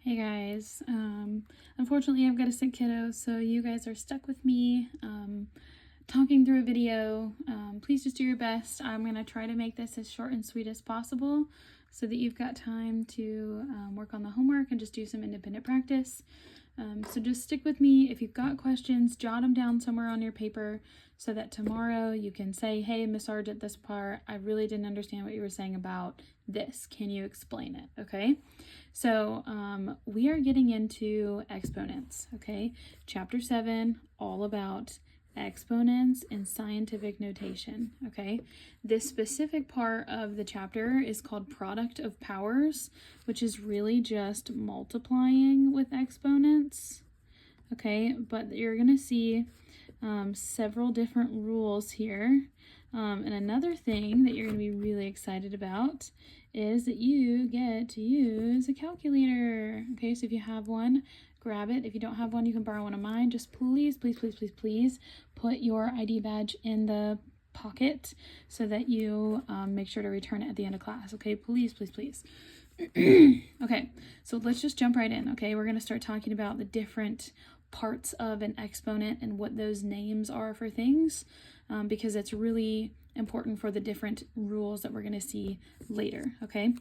Hey guys, unfortunately I've got a sick kiddo, so you guys are stuck with me talking through a video. Please just do your best. I'm going to try to make this as short and sweet as possible so that you've got time to work on the homework and just do some independent practice. So just stick with me. If you've got questions, jot them down somewhere on your paper so that tomorrow you can say, hey, Miss Sargent, this part, I really didn't understand what you were saying about this. Can you explain it? Okay. So we are getting into exponents, okay? Chapter 7, all about exponents and scientific notation, okay? This specific part of the chapter is called product of powers, which is really just multiplying with exponents, okay? But you're going to see several different rules here. And another thing that you're going to be really excited about is that you get to use a calculator. Okay, so if you have one, grab it. If you don't have one, you can borrow one of mine. Just please put your ID badge in the pocket so that you make sure to return it at the end of class. Okay, please. Okay, so let's just jump right in. Okay, we're going to start talking about the different parts of an exponent and what those names are for things, because it's really important for the different rules that we're going to see later. Okay,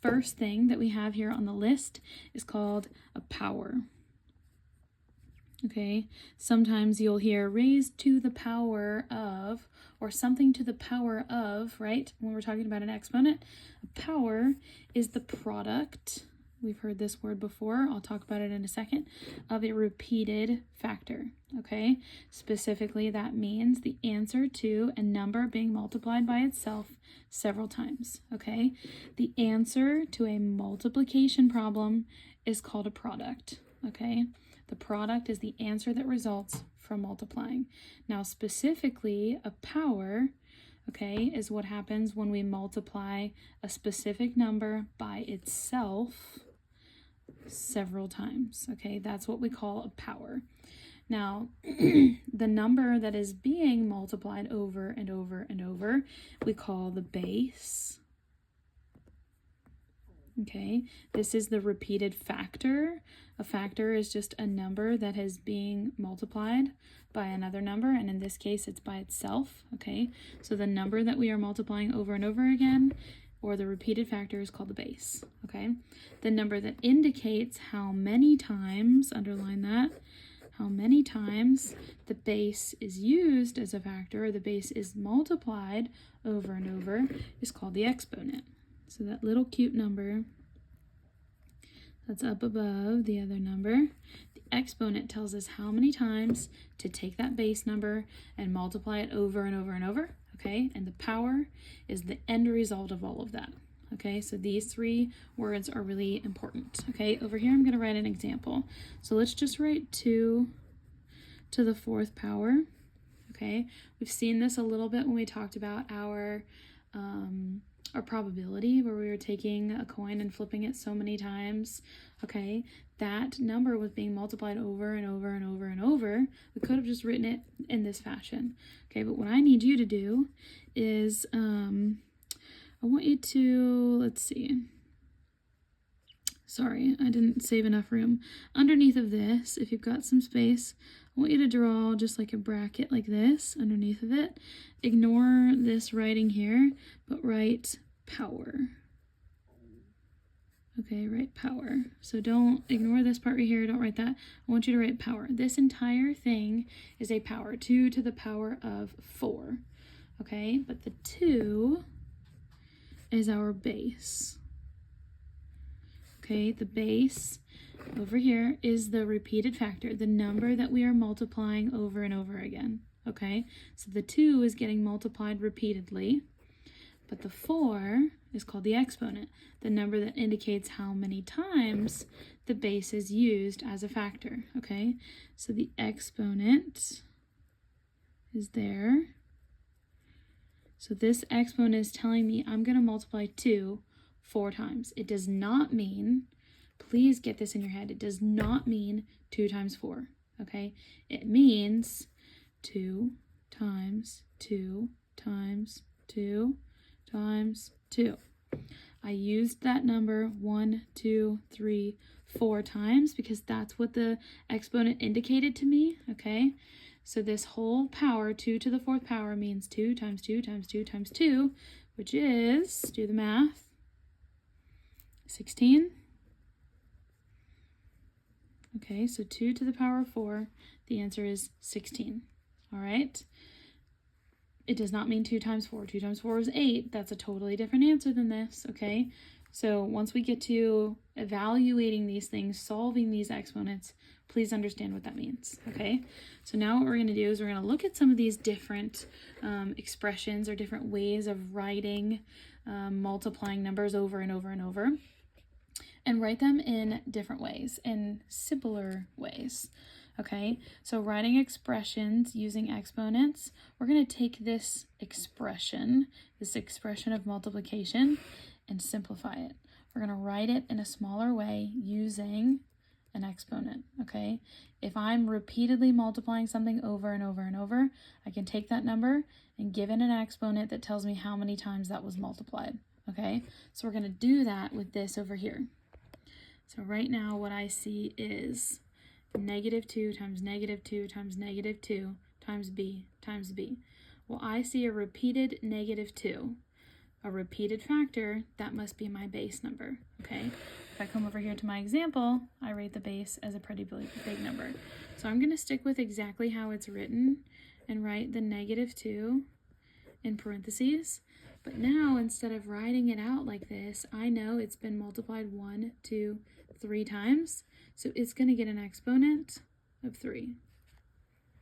first thing that we have here on the list is called a power. Okay, sometimes you'll hear raised to the power of, or something to the power of, right? When we're talking about an exponent, a power is the product, we've heard this word before, I'll talk about it in a second, of a repeated factor, okay? Specifically, that means the answer to a number being multiplied by itself several times, okay? The answer to a multiplication problem is called a product, okay? The product is the answer that results from multiplying. Now, specifically, a power, okay, is what happens when we multiply a specific number by itself several times, okay? That's what we call a power. Now, the number that is being multiplied over and over and over, we call the base. Okay, this is the repeated factor. A factor is just a number that is being multiplied by another number, and in this case, it's by itself. Okay, so the number that we are multiplying over and over again, or the repeated factor, is called the base. Okay, the number that indicates how many times, underline that, how many times the base is used as a factor, or the base is multiplied over and over, is called the exponent. So that little cute number that's up above the other number, the exponent tells us how many times to take that base number and multiply it over and over and over, okay? And the power is the end result of all of that, okay? So these three words are really important, okay? Over here, I'm going to write an example. So let's just write 2 to the 4th power, okay? We've seen this a little bit when we talked about our probability, where we were taking a coin and flipping it so many times, okay? That number was being multiplied over and over and over and over. We could have just written it in this fashion, okay? But what I need you to do is, I want you to, let's see. Sorry, I didn't save enough room. Underneath of this, if you've got some space, I want you to draw just like a bracket like this underneath of it. Ignore this writing here, but write power. Okay, write power. So don't ignore this part right here, don't write that. I want you to write power. This entire thing is a power, 2 to the power of 4. Okay, but the 2 is our base. Okay, the base over here is the repeated factor, the number that we are multiplying over and over again. Okay, so the 2 is getting multiplied repeatedly, but the 4 is called the exponent, the number that indicates how many times the base is used as a factor. Okay, so the exponent is there. So this exponent is telling me I'm going to multiply 2 4 times. It does not mean, please get this in your head, it does not mean 2 times 4, okay? It means 2 times 2 times 2 times 2. I used that number 1, 2, 3, 4 times because that's what the exponent indicated to me, okay? So this whole power, 2 to the 4th power, means 2 times 2 times 2 times 2, which is, do the math, 16. Okay, so 2 to the power of 4, the answer is 16, all right? It does not mean 2 times 4. 2 times 4 is 8. That's a totally different answer than this, okay? So once we get to evaluating these things, solving these exponents, please understand what that means, okay? So now what we're going to do is we're going to look at some of these different expressions or different ways of writing, multiplying numbers over and over and over, and write them in different ways, in simpler ways. Okay, so writing expressions using exponents, we're going to take this expression of multiplication, and simplify it. We're going to write it in a smaller way using an exponent, okay? If I'm repeatedly multiplying something over and over and over, I can take that number and give it an exponent that tells me how many times that was multiplied, okay? So we're going to do that with this over here. So right now what I see is -2 times -2 times -2 times b times b. Well, I see a repeated -2, a repeated factor. That must be my base number, okay? If I come over here to my example, I rate the base as a pretty big number. So I'm going to stick with exactly how it's written and write the -2 in parentheses. But now, instead of writing it out like this, I know it's been multiplied 1, 2, 3 times. So it's going to get an exponent of 3,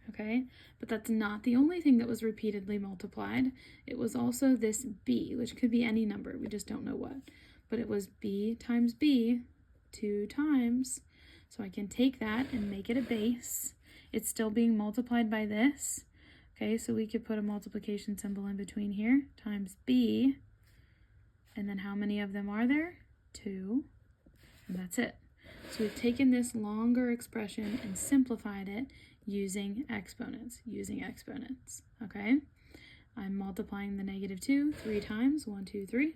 okay? But that's not the only thing that was repeatedly multiplied. It was also this b, which could be any number. We just don't know what. But it was b times b 2 times. So I can take that and make it a base. It's still being multiplied by this. Okay, so we could put a multiplication symbol in between here, times b. And then how many of them are there? 2. And that's it. So we've taken this longer expression and simplified it using exponents, okay? I'm multiplying the -2 3 times, 1, 2, 3,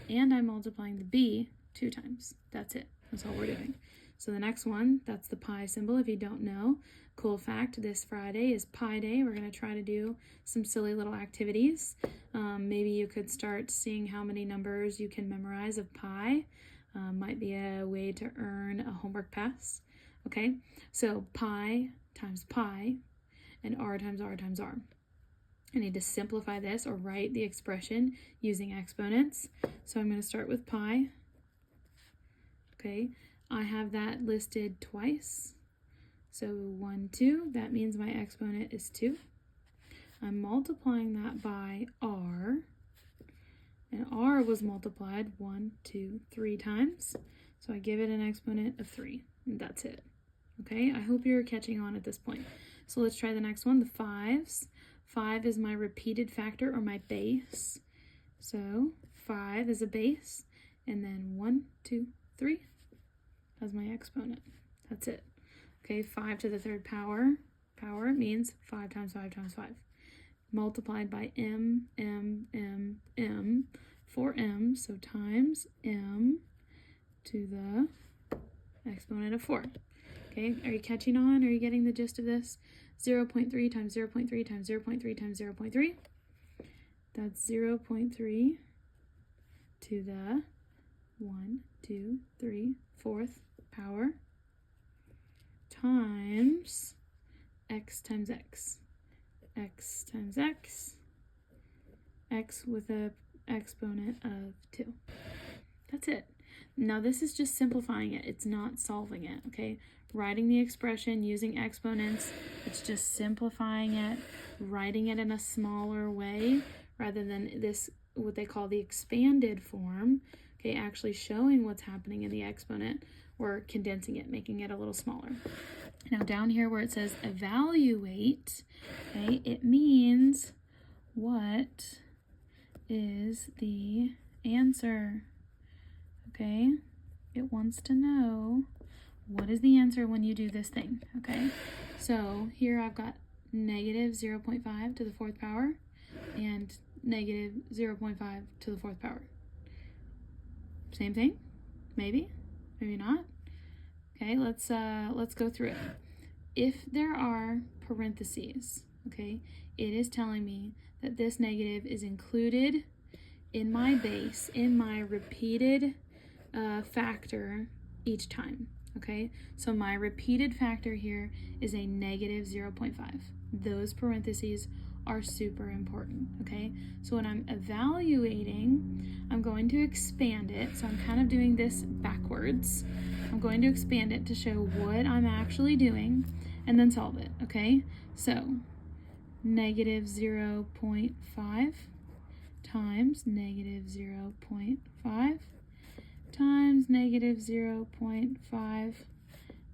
and I'm multiplying the b 2 times. That's it. That's all we're doing. So the next one, that's the pi symbol. If you don't know, cool fact, this Friday is Pi Day. We're going to try to do some silly little activities. Maybe you could start seeing how many numbers you can memorize of pi. Might be a way to earn a homework pass. Okay, so pi times pi and r times r times r. I need to simplify this or write the expression using exponents. So I'm going to start with pi. Okay, I have that listed twice. So 1, 2, that means my exponent is 2. I'm multiplying that by r. And r was multiplied 1, 2, 3 times. So I give it an exponent of 3. And that's it. Okay, I hope you're catching on at this point. So let's try the next one, the 5s. 5 is my repeated factor or my base. So 5 is a base. And then 1, 2, 3 as my exponent. That's it. Okay, 5 to the 3rd power. Power means 5 times 5 times 5. Multiplied by m, 4m, so times m to the exponent of 4. Okay, are you catching on? Are you getting the gist of this? 0.3 times 0.3 times 0.3 times 0.3. That's 0.3 to the 1, 2, 3, 4th power times x times x. X times x, x with a exponent of 2. That's it. Now this is just simplifying it. It's not solving it, okay? Writing the expression using exponents, it's just simplifying it, writing it in a smaller way rather than this, what they call the expanded form, okay, actually showing what's happening in the exponent. We're condensing it, making it a little smaller. Now down here where it says evaluate, okay, it means what is the answer, okay? It wants to know what is the answer when you do this thing, okay? So here I've got -0.5 to the 4th power and -0.5 to the 4th power. Same thing? Maybe? Maybe not? Okay, let's go through it. If there are parentheses, okay, it is telling me that this negative is included in my base, in my repeated factor each time, okay? So my repeated factor here is a negative 0.5. Those parentheses are super important, okay? So when I'm evaluating, I'm going to expand it. So I'm kind of doing this backwards. I'm going to expand it to show what I'm actually doing and then solve it, okay? So negative 0.5 times negative 0.5 times negative 0.5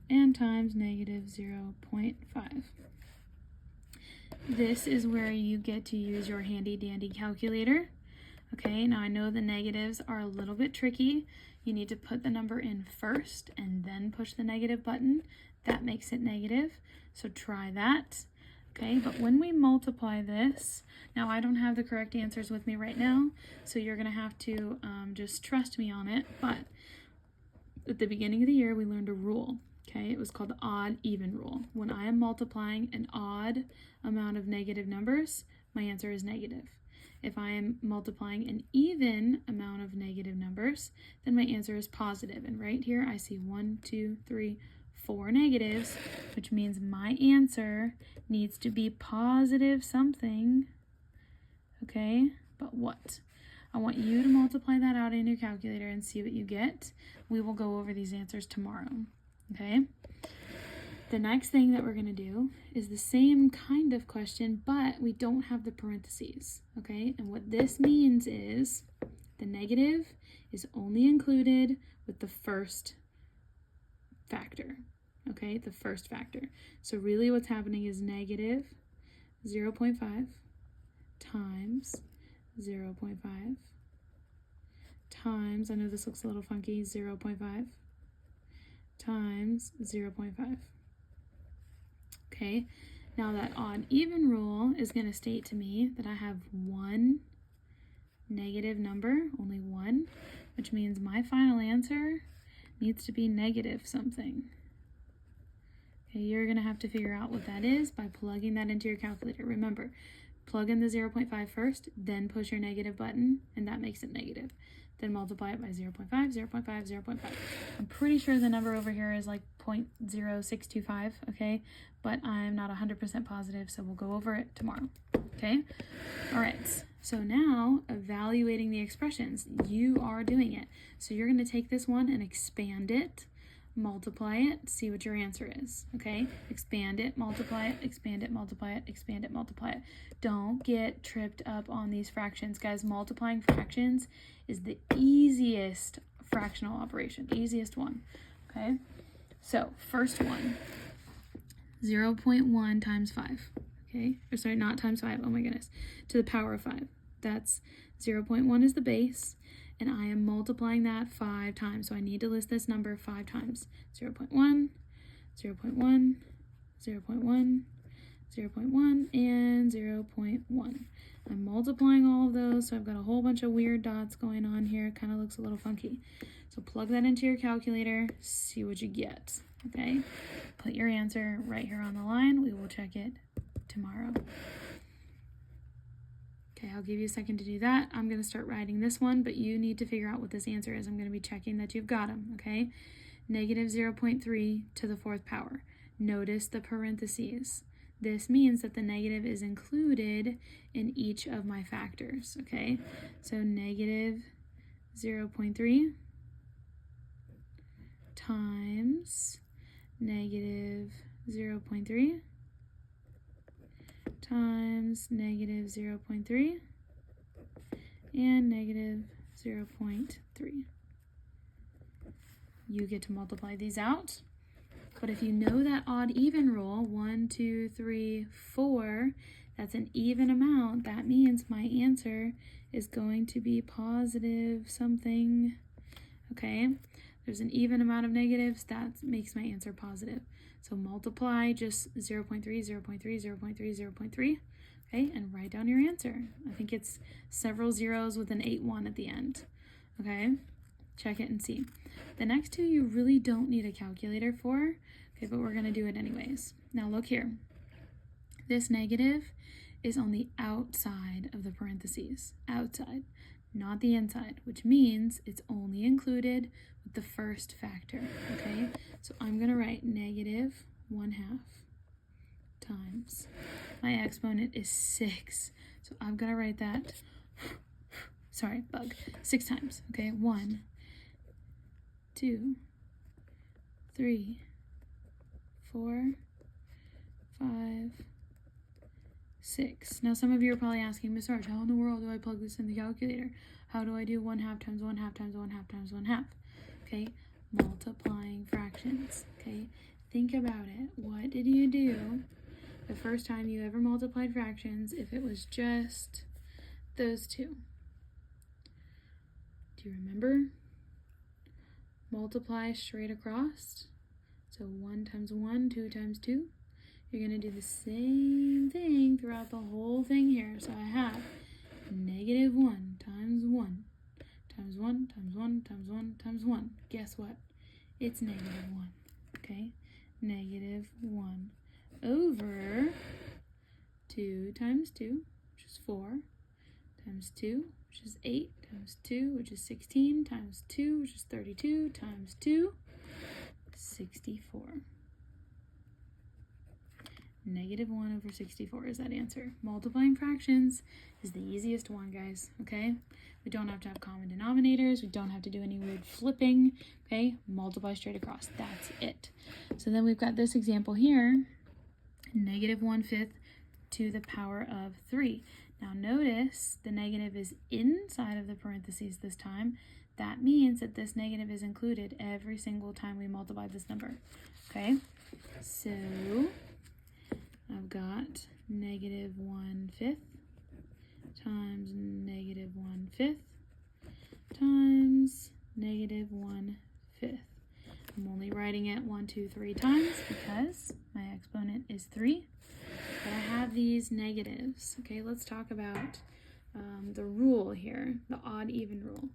and times negative 0.5. This is where you get to use your handy dandy calculator. Okay, now I know the negatives are a little bit tricky. You need to put the number in first and then push the negative button. That makes it negative, so try that. Okay, but when we multiply this, now I don't have the correct answers with me right now, so you're gonna have to just trust me on it, but at the beginning of the year, we learned a rule. Okay, it was called the odd-even rule. When I am multiplying an odd amount of negative numbers, my answer is negative. If I am multiplying an even amount of negative numbers, then my answer is positive. And right here, I see 1, 2, 3, 4 negatives, which means my answer needs to be positive something. Okay, but what? I want you to multiply that out in your calculator and see what you get. We will go over these answers tomorrow, okay? The next thing that we're going to do is the same kind of question, but we don't have the parentheses, okay? And what this means is the negative is only included with the first factor, okay? The first factor. So really what's happening is negative 0.5 times 0.5 times, I know this looks a little funky, 0.5 times 0.5. Okay, now that odd even rule is going to state to me that I have one negative number, only one, which means my final answer needs to be negative something. Okay, you're going to have to figure out what that is by plugging that into your calculator. Remember, plug in the 0.5 first, then push your negative button, and that makes it negative. Then multiply it by 0.5, 0.5, 0.5. I'm pretty sure the number over here is like 0.0625, okay? But I'm not 100% positive, so we'll go over it tomorrow, okay? All right, so now evaluating the expressions, you are doing it. So you're gonna take this one and expand it, multiply it, see what your answer is, okay? Expand it, multiply it, expand it, multiply it, expand it, multiply it. Don't get tripped up on these fractions. Guys, multiplying fractions is the easiest fractional operation, easiest one, okay? So, first one, 0.1 times 5, okay? Or sorry, not times 5, oh my goodness, to the power of 5. That's 0.1 is the base, and I am multiplying that 5 times. So I need to list this number 5 times. 0.1, 0.1, 0.1, 0.1, and 0.1. I'm multiplying all of those, so I've got a whole bunch of weird dots going on here. It kind of looks a little funky. So plug that into your calculator, see what you get, okay? Put your answer right here on the line. We will check it tomorrow. Okay, I'll give you a second to do that. I'm going to start writing this one, but you need to figure out what this answer is. I'm going to be checking that you've got them, okay? Negative 0.3 to the 4th power. Notice the parentheses. This means that the negative is included in each of my factors, okay? So negative 0.3 times negative 0.3 times negative 0.3 and negative 0.3. You get to multiply these out. But if you know that odd even rule, 1, 2, 3, 4, that's an even amount, that means my answer is going to be positive something, okay? There's an even amount of negatives, that makes my answer positive. So multiply just 0.3, 0.3, 0.3, 0.3, okay? And write down your answer. I think it's several zeros with an 8-1 at the end, okay? check it and see. The next two you really don't need a calculator for, okay, but we're going to do it anyways. Now look here. This negative is on the outside of the parentheses, outside, not the inside, which means it's only included with the first factor, okay? So I'm going to write negative 1/2 times. My exponent is 6, so I'm going to write that, sorry, bug, 6 times, okay? 1, 2, 3, 4, 5, 6. Now some of you are probably asking, Miss Arch, how in the world do I plug this in the calculator? How do I do 1/2 times 1/2 times 1/2 times 1/2? Okay, multiplying fractions. Okay, think about it. What did you do the first time you ever multiplied fractions if it was just those two? Do you remember? Multiply straight across. So 1 times 1, 2 times 2. You're going to do the same thing throughout the whole thing here. So I have negative 1 times 1 times 1 times 1 times 1 times 1. Guess what? It's negative 1. Okay? Negative 1 over 2 times 2, which is 4, times 2, which is 8, times 2, which is 16, times 2, which is 32, times 2, 64. Negative 1 over 64 is that answer. Multiplying fractions is the easiest one, guys, okay? We don't have to have common denominators. We don't have to do any weird flipping, okay? Multiply straight across. That's it. So then we've got this example here, negative 1/5 to the power of 3. Now notice the negative is inside of the parentheses this time. That means that this negative is included every single time we multiply this number, okay? So I've got negative 1/5 times negative 1/5 times negative 1/5. I'm only writing it 1, 2, 3 times because my exponent is 3. But I have these negatives. Okay, let's talk about the rule here, the odd-even rule.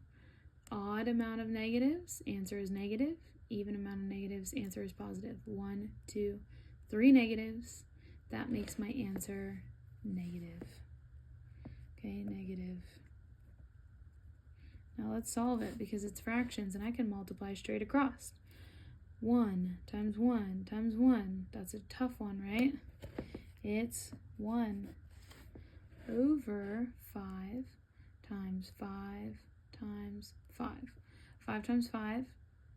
Odd amount of negatives, answer is negative. Even amount of negatives, answer is positive. 1, 2, 3 negatives. That makes my answer negative. Okay, negative. Now let's solve it because it's fractions and I can multiply straight across. 1 times 1 times 1. That's a tough one, right? It's 1 over 5 times 5 times 5. 5 times 5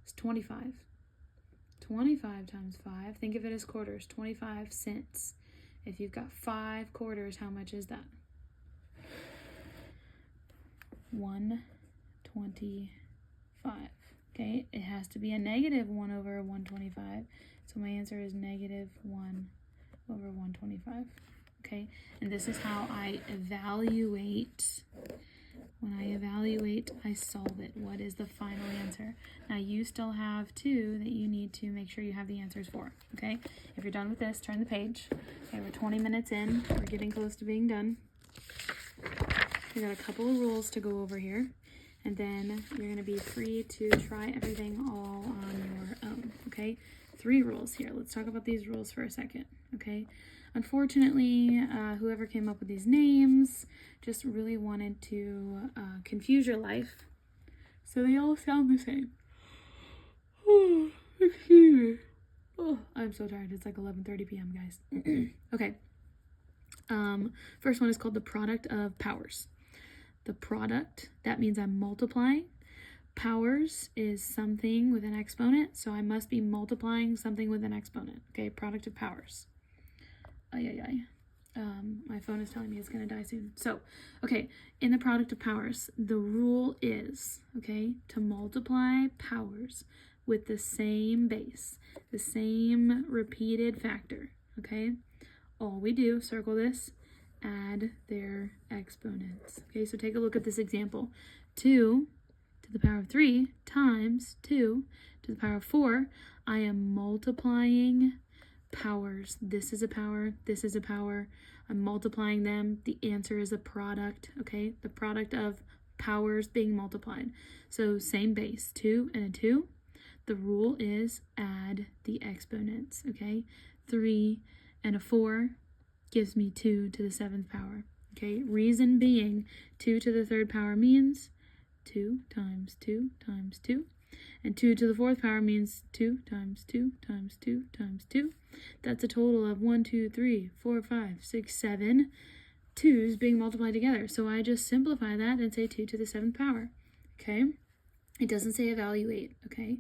is 25. 25 times 5, think of it as quarters, 25 cents. If you've got 5 quarters, how much is that? 125. Okay, it has to be a negative 1 over 125. So my answer is negative 1 over 125. Okay, and this is how I evaluate. When I evaluate, I solve it. What is the final answer? Now you still have 2 that you need to make sure you have the answers for, okay? If you're done with this, turn the page. Okay, we're 20 minutes in. We're getting close to being done. We got a couple of rules to go over here, and then you're going to be free to try everything all on your own, okay? 3 rules here. Let's talk about these rules for a second, okay? Unfortunately, whoever came up with these names just really wanted to confuse your life, so they all sound the same. Oh, excuse me. Oh, I'm so tired. It's like 11:30 p.m., guys. Okay. First one is called the product of powers. The product, that means I'm multiplying. Powers is something with an exponent, so I must be multiplying something with an exponent. Okay, product of powers. My phone is telling me it's going to die soon. So, okay, in the product of powers, the rule is, okay, to multiply powers with the same base, the same repeated factor, okay? All we do, circle this, add their exponents. Okay, so take a look at this example. 2 to the power of 3 times 2 to the power of 4. I am multiplying powers. This is a power, this is a power. I'm multiplying them. The answer is a product, okay? The product of powers being multiplied. So same base, 2 and a 2. The rule is add the exponents, okay? 3 and a 4 gives me 2 to the 7th power, okay? Reason being, 2 to the 3rd power means 2 times 2 times 2. And 2 to the 4th power means 2 times 2 times 2 times 2. That's a total of 1, 2, 3, 4, 5, 6, 7 2's being multiplied together. So I just simplify that and say 2 to the 7th power, okay? It doesn't say evaluate, okay?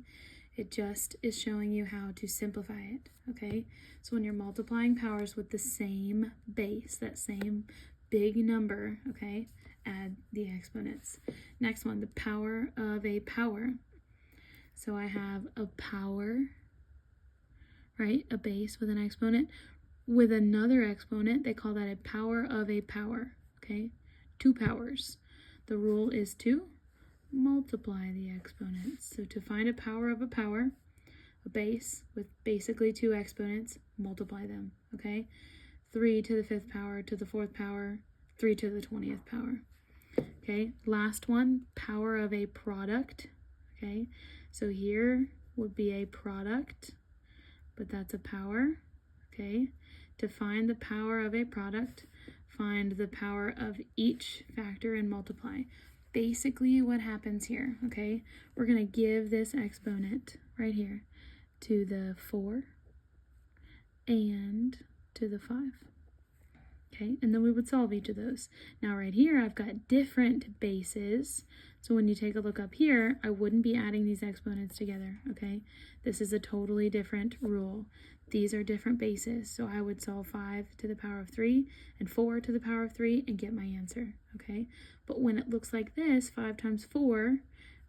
It just is showing you how to simplify it, okay? So when you're multiplying powers with the same base, that same big number, okay, add the exponents. Next one, the power of a power. So I have a power, right, a base with an exponent. With another exponent, they call that a power of a power, okay? 2 powers. The rule is to multiply the exponents. So to find a power of a power, a base with basically 2 exponents, multiply them, okay? 3 to the 5th power, to the 4th power, 3 to the 20th power. Okay, last one, power of a product, okay? So here would be a product, but that's a power, okay? To find the power of a product, find the power of each factor and multiply. Basically what happens here, okay? We're going to give this exponent right here to the 4 and to the 5. Okay, and then we would solve each of those. Now right here, I've got different bases. So when you take a look up here, I wouldn't be adding these exponents together, okay? This is a totally different rule. These are different bases. So I would solve 5 to the power of 3 and 4 to the power of 3 and get my answer, okay? But when it looks like this, 5 times 4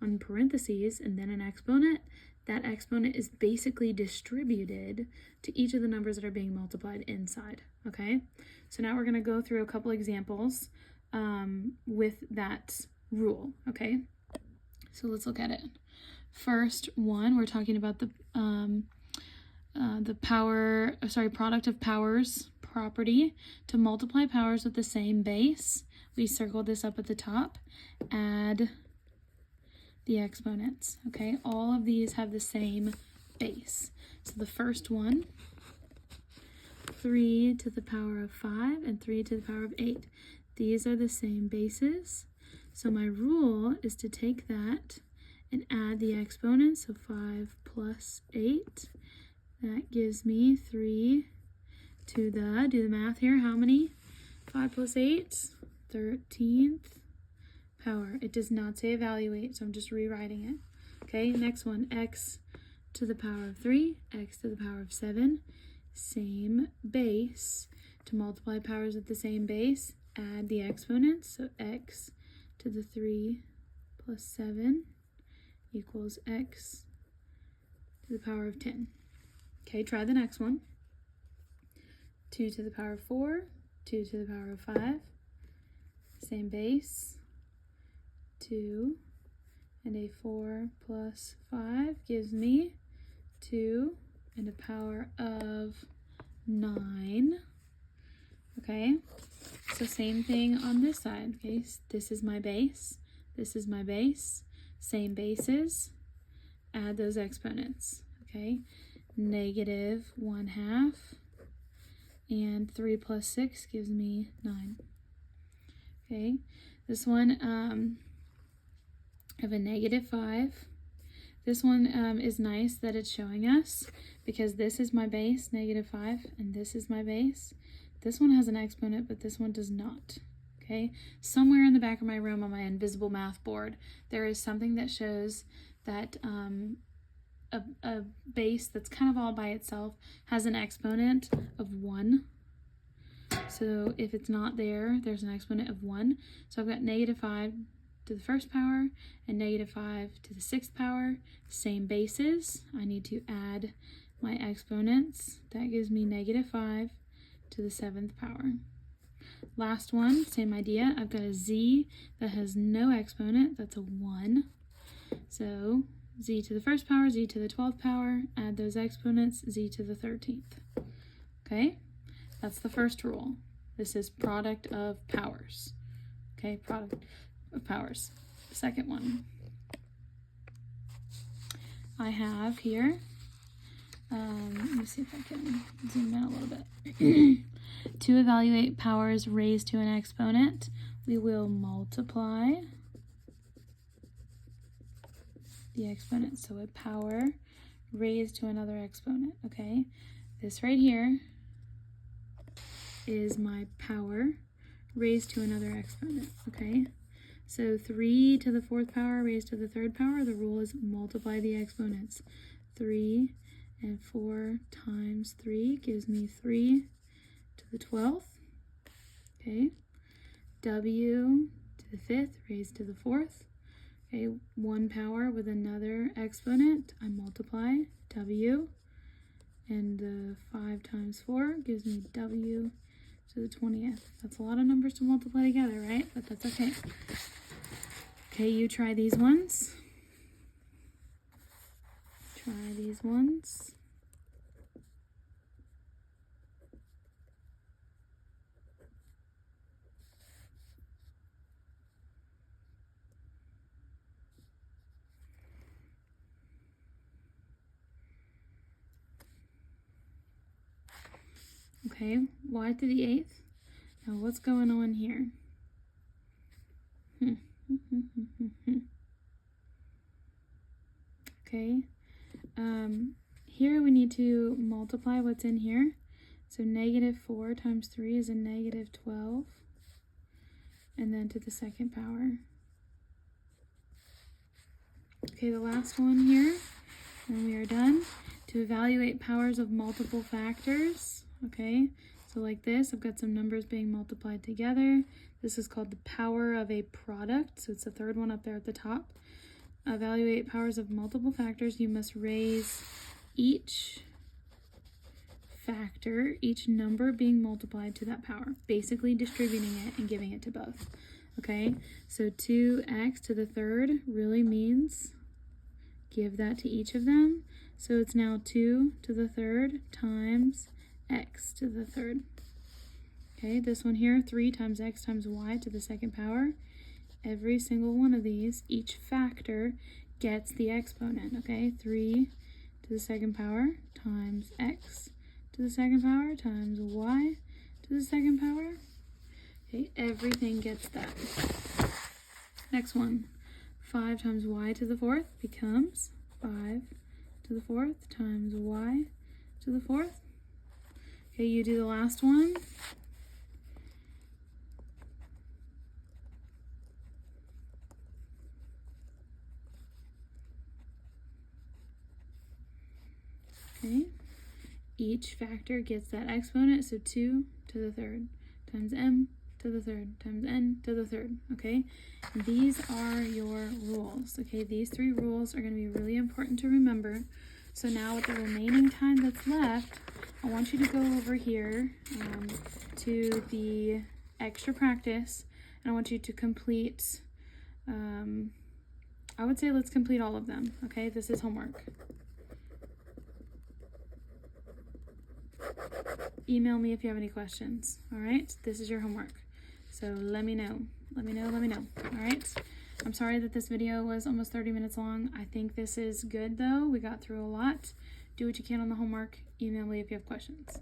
on parentheses and then an exponent, that exponent is basically distributed to each of the numbers that are being multiplied inside, okay? So now we're going to go through a couple examples with that rule, okay? So let's look at it. First one, we're talking about the product of powers property. To multiply powers with the same base, we circled this up at the top, add the exponents, okay? All of these have the same base. So the first one, 3 to the power of 5 and 3 to the power of 8. These are the same bases. So my rule is to take that and add the exponents, so 5 plus 8. That gives me 3 to the, do the math here, how many? 5 plus 8, 13th power. It does not say evaluate, so I'm just rewriting it. Okay, next one, x to the power of 3, x to the power of 7. Same base. To multiply powers with the same base, add the exponents, so x to the 3 plus 7 equals x to the power of 10. Okay, try the next one. 2 to the power of 4, 2 to the power of 5. Same base. 2 and a 4 plus 5 gives me 2 and a power of 9. Okay, so same thing on this side. Okay, this is my base, this is my base, same bases, add those exponents. Okay, negative 1/2 and 3 plus 6 gives me 9. Okay, this one I have a negative 5. This one is nice that it's showing us because this is my base, negative 5, and this is my base. This one has an exponent, but this one does not. Okay, somewhere in the back of my room on my invisible math board, there is something that shows that a base that's kind of all by itself has an exponent of 1. So if it's not there, there's an exponent of 1. So I've got negative 5 to the first power and negative 5 to the 6th power. Same bases. I need to add my exponents. That gives me negative 5 to the 7th power. Last one, same idea. I've got a z that has no exponent. That's a 1. So z to the first power, z to the 12th power. Add those exponents, z to the 13th. Okay, that's the first rule. This is product of powers. Okay, product. of powers. Second one. I have here, let me see if I can zoom in a little bit. To evaluate powers raised to an exponent, we will multiply the exponent. So a power raised to another exponent, okay? This right here is my power raised to another exponent, okay? So 3 to the 4th power raised to the 3rd power, the rule is multiply the exponents. 3 and 4 times 3 gives me 3 to the 12th, okay? W to the 5th raised to the 4th, okay? 1 power with another exponent, I multiply W, and the 5 times 4 gives me W to the 20th. That's a lot of numbers to multiply together, right? But that's okay. Okay, you try these ones. Try these ones. Okay, y to the 8th. Now what's going on here? Okay, here we need to multiply what's in here. So negative 4 times 3 is a negative 12. And then to the 2nd power. Okay, the last one here, and we are done. To evaluate powers of multiple factors, okay? So like this, I've got some numbers being multiplied together. This is called the power of a product, so it's the 3rd one up there at the top. Evaluate powers of multiple factors. You must raise each factor, each number being multiplied to that power, basically distributing it and giving it to both. Okay, so 2x to the 3rd really means give that to each of them. So it's now 2 to the 3rd times x to the 3rd. Okay, this one here, 3 times x times y to the 2nd power. Every single one of these, each factor gets the exponent, okay? 3 to the 2nd power times x to the 2nd power times y to the 2nd power. Okay, everything gets that. Next one, 5 times y to the 4th becomes 5 to the 4th times y to the 4th. Okay, you do the last one. Okay, each factor gets that exponent, so 2 to the 3rd times m to the 3rd times n to the 3rd, okay? And these are your rules, okay? These 3 rules are going to be really important to remember. So now with the remaining time that's left, I want you to go over here to the extra practice, and I want you to complete, I would say let's complete all of them, okay? This is homework. Email me if you have any questions, all right? This is your homework. So let me know, all right? I'm sorry that this video was almost 30 minutes long. I think this is good though. We got through a lot. Do what you can on the homework. Email me if you have questions.